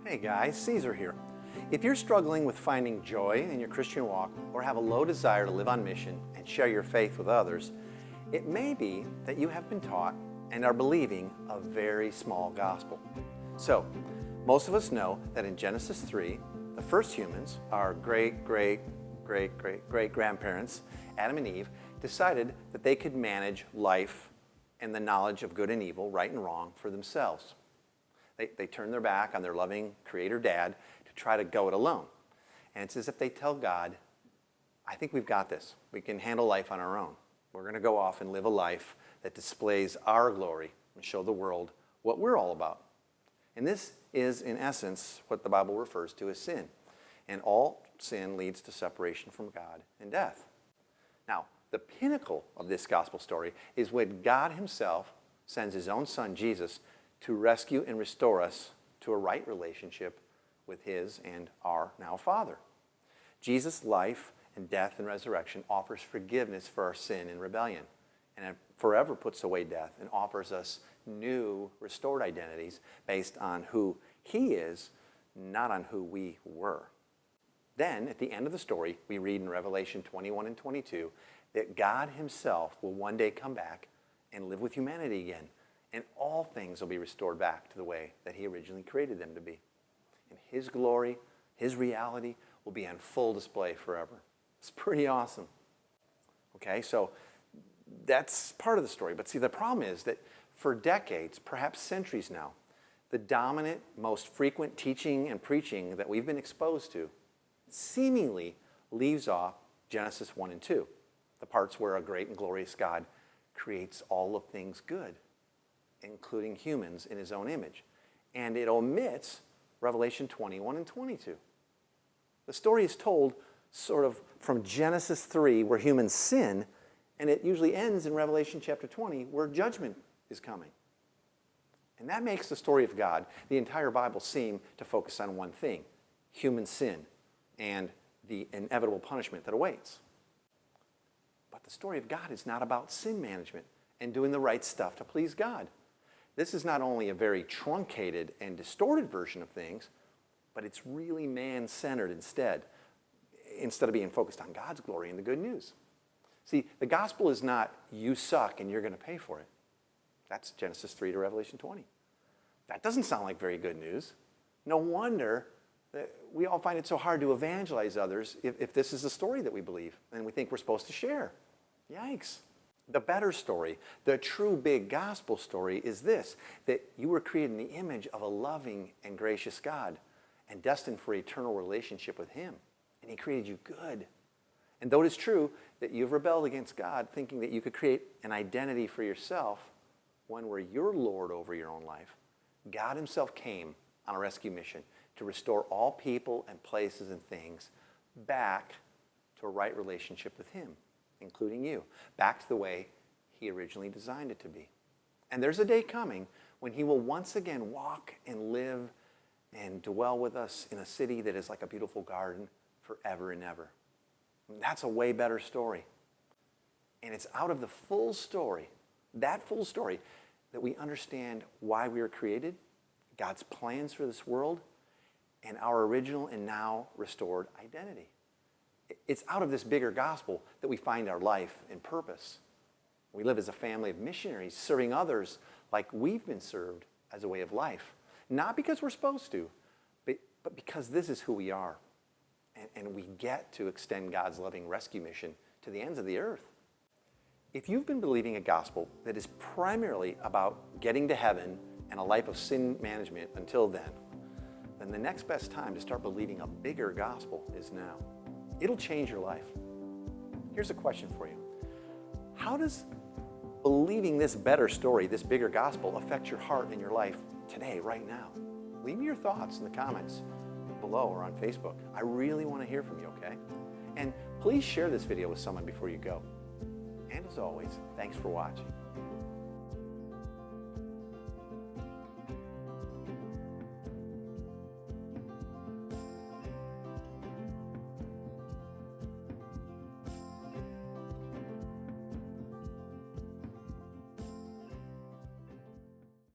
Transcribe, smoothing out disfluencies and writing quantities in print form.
Hey guys, Caesar here. If you're struggling with finding joy in your Christian walk or have a low desire to live on mission and share your faith with others, it may be that you have been taught and are believing a very small gospel. So, most of us know that in Genesis 3, the first humans, our great-great-great-great-great-grandparents, Adam and Eve, decided that they could manage life and the knowledge of good and evil, right and wrong, for themselves. They turn their back on their loving Creator Dad to try to go it alone. And it's as if they tell God, I think we've got this. We can handle life on our own. We're going to go off and live a life that displays our glory and show the world what we're all about. And this is, in essence, what the Bible refers to as sin. And all sin leads to separation from God and death. Now, the pinnacle of this gospel story is when God himself sends his own son, Jesus, to rescue and restore us to a right relationship with his and our now Father. Jesus' life and death and resurrection offers forgiveness for our sin and rebellion, and it forever puts away death and offers us new, restored identities based on who he is, not on who we were. Then, at the end of the story, we read in Revelation 21 and 22 that God himself will one day come back and live with humanity again, and all things will be restored back to the way that he originally created them to be. And his glory, his reality, will be on full display forever. It's pretty awesome. Okay, so that's part of the story. But see, the problem is that for decades, perhaps centuries now, the dominant, most frequent teaching and preaching that we've been exposed to seemingly leaves off Genesis 1 and 2, the parts where a great and glorious God creates all of things good, including humans in his own image. And it omits Revelation 21 and 22. The story is told sort of from Genesis 3, where humans sin, and it usually ends in Revelation chapter 20, where judgment is coming. And that makes the story of God, the entire Bible, seem to focus on one thing: human sin and the inevitable punishment that awaits. But the story of God is not about sin management and doing the right stuff to please God. This is not only a very truncated and distorted version of things, but it's really man-centered instead of being focused on God's glory and the good news. See, the gospel is not, you suck and you're going to pay for it. That's Genesis 3 to Revelation 20. That doesn't sound like very good news. No wonder that we all find it so hard to evangelize others if this is the story that we believe and we think we're supposed to share. Yikes. The better story, the true big gospel story, is this: that you were created in the image of a loving and gracious God and destined for eternal relationship with him. And he created you good. And though it is true that you've rebelled against God, thinking that you could create an identity for yourself, one where you're Lord over your own life, God himself came on a rescue mission to restore all people and places and things back to a right relationship with him, including you, back to the way he originally designed it to be. And there's a day coming when he will once again walk and live and dwell with us in a city that is like a beautiful garden forever and ever. And that's a way better story. And it's out of the full story, that full story, that we understand why we were created, God's plans for this world, and our original and now restored identity. It's out of this bigger gospel that we find our life and purpose. We live as a family of missionaries, serving others like we've been served as a way of life. Not because we're supposed to, but because this is who we are. And we get to extend God's loving rescue mission to the ends of the earth. If you've been believing a gospel that is primarily about getting to heaven and a life of sin management until then the next best time to start believing a bigger gospel is now. It'll change your life. Here's a question for you. How does believing this better story, this bigger gospel, affect your heart and your life today, right now? Leave me your thoughts in the comments below or on Facebook. I really want to hear from you, okay? And please share this video with someone before you go. And as always, thanks for watching.